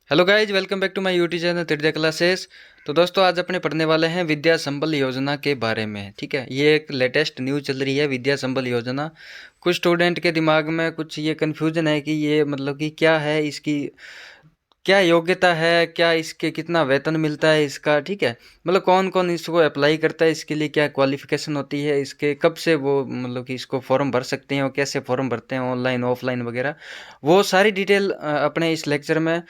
Hello guys, welcome back to my YouTube channel Tritiya classes. तो दोस्तों, आज अपने पढ़ने वाले हैं विद्या संबल योजना के बारे में। ठीक है, ये एक लेटेस्ट न्यूज़ चल रही है विद्या संबल योजना। कुछ स्टूडेंट के दिमाग में कुछ ये कन्फ्यूजन है कि ये मतलब कि क्या है, इसकी क्या योग्यता है, क्या इसके कितना वेतन मिलता है इसका। ठीक है, मतलब कौन कौन इसको अप्लाई करता है, इसके लिए क्या क्वालिफिकेशन होती है, इसके कब से वो मतलब कि इसको फॉर्म भर सकते हैं और कैसे फॉर्म भरते हैं, ऑनलाइन ऑफलाइन वगैरह। वो सारी डिटेल अपने इस लेक्चर में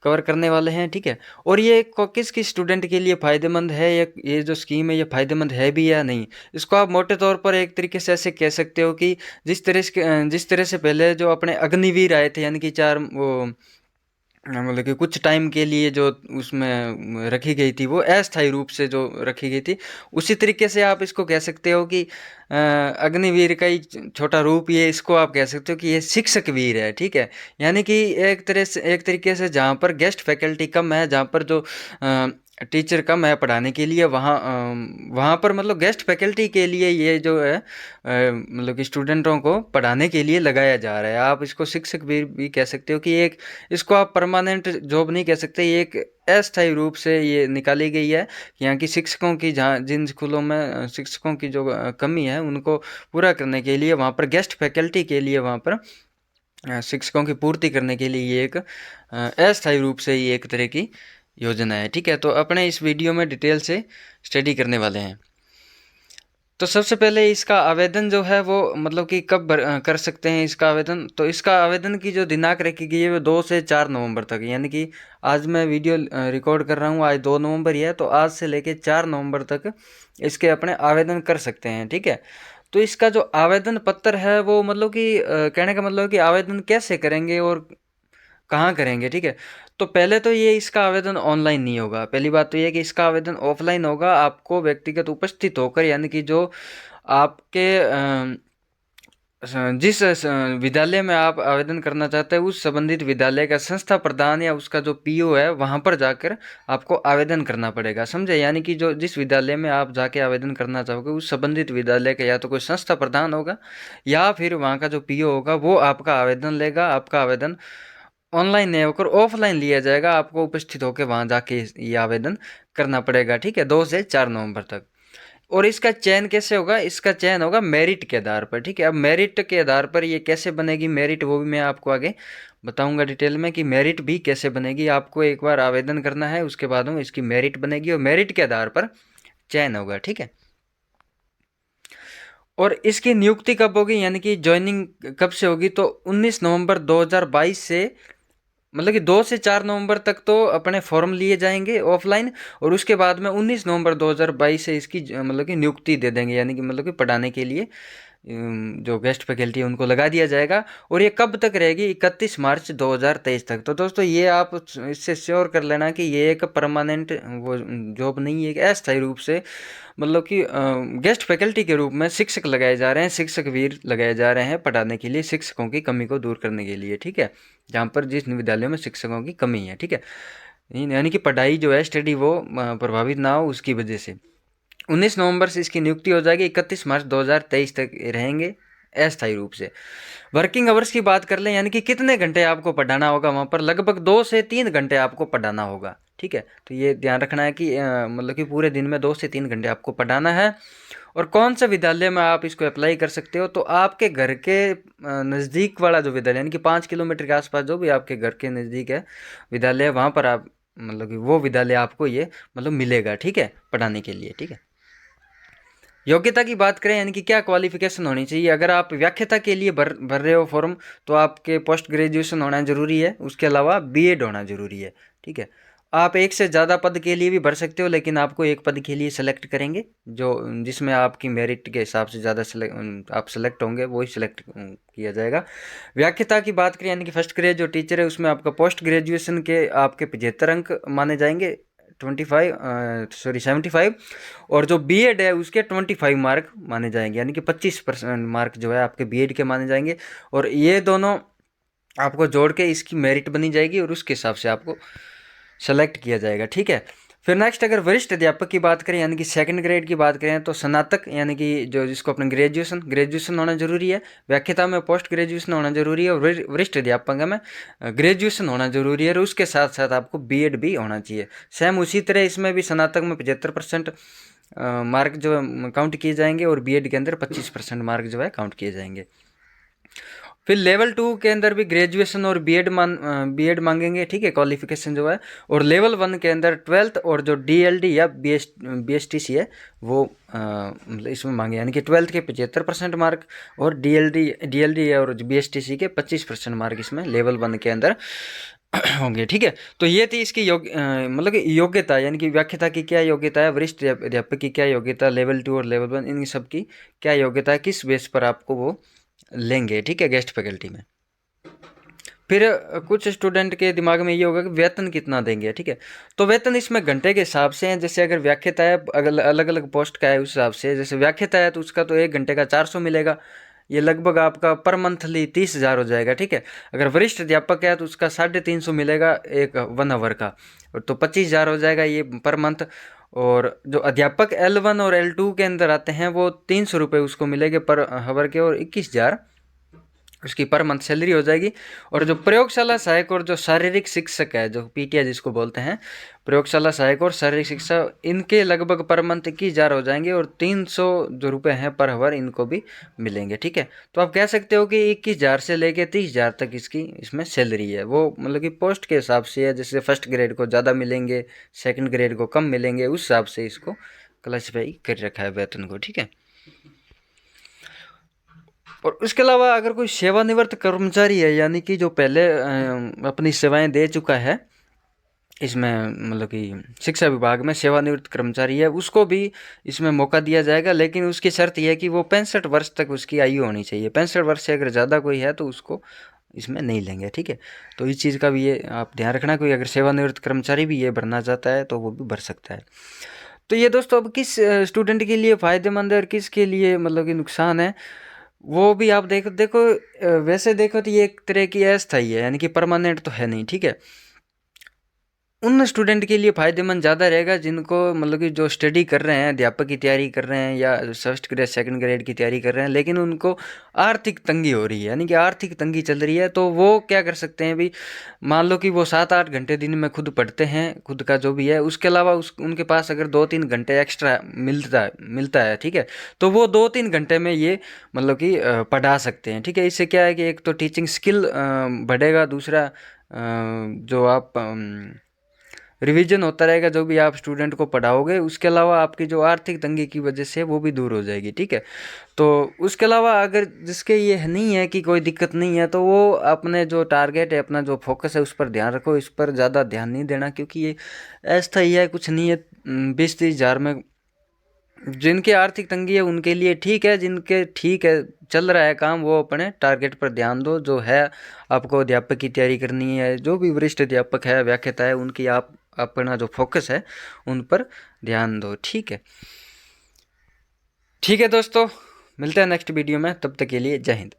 कवर करने वाले हैं। ठीक है, और ये किस किस स्टूडेंट के लिए फ़ायदेमंद है, ये जो स्कीम है ये फ़ायदेमंद है भी या नहीं। इसको आप मोटे तौर पर एक तरीके से ऐसे कह सकते हो कि जिस तरह से पहले जो अपने अग्निवीर आए थे, यानी कि चार वो मतलब कि कुछ टाइम के लिए जो उसमें रखी गई थी, वो अस्थायी रूप से जो रखी गई थी, उसी तरीके से आप इसको कह सकते हो कि अग्निवीर का ही छोटा रूप ये इसको आप कह सकते हो कि ये शिक्षक वीर है। ठीक है, यानी कि एक तरीके से जहाँ पर गेस्ट फैकल्टी कम है, जहाँ पर जो टीचर कम है पढ़ाने के लिए, वहाँ पर मतलब गेस्ट फैकल्टी के लिए ये जो है मतलब कि स्टूडेंटों को पढ़ाने के लिए लगाया जा रहा है। आप इसको शिक्षक भी कह सकते हो कि एक इसको आप परमानेंट जॉब नहीं कह सकते, ये एक अस्थायी रूप से ये निकाली गई है। यहाँ की शिक्षकों की, जहाँ जिन स्कूलों में शिक्षकों की जो कमी है उनको पूरा करने के लिए, वहाँ पर गेस्ट फैकल्टी के लिए, वहाँ पर शिक्षकों की पूर्ति करने के लिए ये एक अस्थायी रूप से ये एक तरह की योजना है। ठीक है, तो अपने इस वीडियो में डिटेल से स्टडी करने वाले हैं। तो सबसे पहले इसका आवेदन जो है वो मतलब कि कब कर सकते हैं इसका आवेदन। तो इसका आवेदन की जो दिनांक रखी गई है वो 2 से 4 नवंबर तक, यानी कि आज मैं वीडियो रिकॉर्ड कर रहा हूँ, आज 2 नवंबर ही है, तो आज से लेके 4 नवंबर तक इसके अपने आवेदन कर सकते हैं। ठीक है, तो इसका जो आवेदन पत्र है वो मतलब कि कहने का मतलब है कि आवेदन कैसे करेंगे और कहाँ करेंगे। ठीक है, तो पहले तो ये इसका आवेदन ऑनलाइन नहीं होगा। पहली बात तो ये कि इसका आवेदन ऑफलाइन होगा, आपको व्यक्तिगत उपस्थित होकर, यानी कि जो आपके जिस विद्यालय में आप आवेदन करना चाहते हैं उस संबंधित विद्यालय का संस्था प्रधान या उसका जो पीओ है वहाँ पर जाकर आपको आवेदन करना पड़ेगा। समझे, यानी कि जो जिस विद्यालय में आप जाके आवेदन करना चाहोगे उस संबंधित विद्यालय का या तो कोई संस्था प्रधान होगा या फिर वहाँ का जो पीओ होगा वो आपका आवेदन लेगा। आपका आवेदन ऑनलाइन नहीं होकर ऑफलाइन लिया जाएगा, आपको उपस्थित होकर वहाँ जाके ये आवेदन करना पड़ेगा। ठीक है, 2 से 4 नवंबर तक। और इसका चयन कैसे होगा, इसका चयन होगा मेरिट के आधार पर। ठीक है, अब मेरिट के आधार पर ये कैसे बनेगी मेरिट, वो भी मैं आपको आगे बताऊंगा डिटेल में कि मेरिट भी कैसे बनेगी। आपको एक बार आवेदन करना है, उसके बाद में इसकी मेरिट बनेगी और मेरिट के आधार पर चयन होगा। ठीक है, और इसकी नियुक्ति कब होगी, यानी कि ज्वाइनिंग कब से होगी, तो 19 नवंबर 2022 से मतलब कि 2 से 4 नवंबर तक तो अपने फॉर्म लिए जाएंगे ऑफलाइन, और उसके बाद में 19 नवंबर 2022 से इसकी मतलब कि नियुक्ति दे देंगे, यानी कि मतलब कि पढ़ाने के लिए जो गेस्ट फैकल्टी है उनको लगा दिया जाएगा। और ये कब तक रहेगी, 31 मार्च 2023 तक। तो दोस्तों, ये आप इससे श्योर कर लेना कि ये एक परमानेंट वो जॉब नहीं है, एक अस्थायी रूप से मतलब कि गेस्ट फैकल्टी के रूप में शिक्षक लगाए जा रहे हैं, शिक्षक वीर लगाए जा रहे हैं पढ़ाने के लिए, शिक्षकों की कमी को दूर करने के लिए। ठीक है, जहाँ पर जिस विद्यालयों में शिक्षकों की कमी है। ठीक है, यानी कि पढ़ाई जो है स्टडी वो प्रभावित ना हो उसकी वजह से 19 नवंबर से इसकी नियुक्ति हो जाएगी, 31 मार्च 2023 तक रहेंगे अस्थायी रूप से। वर्किंग आवर्स की बात कर लें, यानी कि कितने घंटे आपको पढ़ाना होगा, वहाँ पर लगभग 2 से 3 घंटे आपको पढ़ाना होगा। ठीक है, तो ये ध्यान रखना है कि मतलब कि पूरे दिन में 2 से 3 घंटे आपको पढ़ाना है। और कौन सा विद्यालय में आप इसको अप्लाई कर सकते हो, तो आपके घर के नज़दीक वाला जो विद्यालय, यानी कि 5 किलोमीटर के आसपास जो भी आपके घर के नज़दीक है विद्यालय, वहाँ पर आप मतलब कि वो विद्यालय आपको ये मतलब मिलेगा। ठीक है, पढ़ाने के लिए। ठीक है, योग्यता की बात करें, यानी कि क्या क्वालिफिकेशन होनी चाहिए। अगर आप व्याख्याता के लिए भर रहे हो फॉर्म, तो आपके पोस्ट ग्रेजुएशन होना जरूरी है, उसके अलावा बीएड होना जरूरी है। ठीक है, आप एक से ज़्यादा पद के लिए भी भर सकते हो, लेकिन आपको एक पद के लिए सेलेक्ट करेंगे, जो जिसमें आपकी मेरिट के हिसाब से ज़्यादा आप सेलेक्ट होंगे वही सिलेक्ट किया जाएगा। व्याख्याता की बात करें, यानी कि फर्स्ट ग्रेड जो टीचर है उसमें आपका पोस्ट ग्रेजुएशन के आपके 75 अंक माने जाएंगे, 75। और जो बीएड है उसके 25 मार्क माने जाएंगे, यानी कि 25% मार्क जो है आपके बीएड के माने जाएंगे। और ये दोनों आपको जोड़ के इसकी मेरिट बनी जाएगी और उसके हिसाब से आपको सेलेक्ट किया जाएगा। ठीक है, फिर नेक्स्ट अगर वरिष्ठ अध्यापक की बात करें यानी कि सेकंड ग्रेड की बात करें तो स्नातक यानी कि जो जिसको अपने ग्रेजुएशन होना जरूरी है, व्याख्याता में पोस्ट ग्रेजुएशन होना जरूरी है, और वरिष्ठ अध्यापक में ग्रेजुएशन होना जरूरी है, और उसके साथ साथ आपको बीएड भी होना चाहिए। सेम उसी तरह इसमें भी स्नातक में 75% मार्क जो काउंट किए जाएंगे और बीएड के अंदर 25% मार्क जो है काउंट किए जाएंगे। फिर लेवल 2 के अंदर भी ग्रेजुएशन और बीएड मांगेंगे, ठीक है, क्वालिफिकेशन जो है। और लेवल 1 के अंदर 12th और जो डीएलडी या बीएसटीसी है वो इसमें मांगे, यानी कि 12th के 75% मार्क और डीएलडी और बीएसटीसी के 25% मार्क इसमें लेवल 1 के अंदर होंगे, ठीक है। तो ये थी इसकी मतलब कि योग्यता, यानी कि व्याख्याता की क्या योग्यता है, वरिष्ठ अध्यापक की क्या योग्यता, लेवल 2 और लेवल 1 इन सब की क्या योग्यता है, किस बेस पर आपको वो लेंगे, ठीक है, गेस्ट फैकल्टी में। फिर कुछ स्टूडेंट के दिमाग में ये होगा कि वेतन कितना देंगे, ठीक है। तो वेतन इसमें घंटे के हिसाब से है, जैसे अगर व्याख्याता है अलग अलग पोस्ट का है उस हिसाब से, जैसे व्याख्याता है तो उसका तो 1 घंटे का 400 मिलेगा, ये लगभग आपका पर मंथली 30,000 हो जाएगा, ठीक है। अगर वरिष्ठ अध्यापक है तो उसका 350 मिलेगा एक 1 आवर का, और तो 25,000 हो जाएगा ये पर मंथ। और जो अध्यापक L1 और L2 के अंदर आते हैं वो 300 रुपये उसको मिलेंगे पर आवर के, और 21,000 उसकी पर मंथ सैलरी हो जाएगी। और जो प्रयोगशाला सहायक और जो शारीरिक शिक्षक है, जो पीटीआई जिसको बोलते हैं, प्रयोगशाला सहायक और शारीरिक शिक्षक, इनके लगभग पर मंथ 21,000 हो जाएंगे, और 300 जो रुपये हैं पर आवर इनको भी मिलेंगे, ठीक है। तो आप कह सकते हो कि 21,000 से लेके 30,000 तक इसकी इसमें सैलरी है, वो मतलब कि पोस्ट के हिसाब से है, जैसे फर्स्ट ग्रेड को ज़्यादा मिलेंगे, सेकेंड ग्रेड को कम मिलेंगे, उस हिसाब से इसको क्लासीफाई कर रखा है वेतन को, ठीक है। और उसके अलावा अगर कोई सेवानिवृत्त कर्मचारी है, यानी कि जो पहले अपनी सेवाएं दे चुका है इसमें, मतलब कि शिक्षा विभाग में सेवानिवृत्त कर्मचारी है, उसको भी इसमें मौका दिया जाएगा, लेकिन उसकी शर्त यह है कि वो 65 वर्ष तक उसकी आयु होनी चाहिए। 65 वर्ष से अगर ज़्यादा कोई है तो उसको इसमें नहीं लेंगे, ठीक है। तो इस चीज़ का भी ये आप ध्यान रखना, कोई अगर सेवानिवृत्त कर्मचारी भी ये भरना चाहता है तो वो भी भर सकता है। तो ये दोस्तों अब किस स्टूडेंट के लिए फ़ायदेमंद है और किसके लिए मतलब कि नुकसान है, वो भी आप देखो वैसे देखो तो ये एक तरह की अस्थायी है, यानी कि परमानेंट तो है नहीं, ठीक है। उन स्टूडेंट के लिए फ़ायदेमंद ज़्यादा रहेगा जिनको मतलब कि जो स्टडी कर रहे हैं, अध्यापक की तैयारी कर रहे हैं या फर्स्ट ग्रेड सेकंड ग्रेड की तैयारी कर रहे हैं, लेकिन उनको आर्थिक तंगी हो रही है, यानी कि आर्थिक तंगी चल रही है। तो वो क्या कर सकते हैं भी, मान लो कि वो 7-8 घंटे दिन में खुद पढ़ते हैं, खुद का जो भी है, उसके अलावा उनके पास अगर 2-3 घंटे एक्स्ट्रा मिलता है, ठीक है, तो वो 2-3 घंटे में ये मतलब कि पढ़ा सकते हैं, ठीक है। इससे क्या है कि एक तो टीचिंग स्किल बढ़ेगा, दूसरा जो आप रिवीजन होता रहेगा जो भी आप स्टूडेंट को पढ़ाओगे, उसके अलावा आपकी जो आर्थिक तंगी की वजह से वो भी दूर हो जाएगी, ठीक है। तो उसके अलावा अगर जिसके ये नहीं है कि कोई दिक्कत नहीं है, तो वो अपने जो टारगेट है, अपना जो फोकस है उस पर ध्यान रखो, इस पर ज़्यादा ध्यान नहीं देना, क्योंकि ये ऐसा ही है, कुछ नहीं है। 20-30 हज़ार में जिनकी आर्थिक तंगी है उनके लिए ठीक है, जिनके ठीक है चल रहा है काम, वो अपने टारगेट पर ध्यान दो। जो है आपको अध्यापक की तैयारी करनी है, जो भी वरिष्ठ अध्यापक है, व्याख्याता है, उनकी आप अपना जो फोकस है उन पर ध्यान दो, ठीक है। ठीक है दोस्तों, मिलते हैं नेक्स्ट वीडियो में, तब तक के लिए जय हिंद।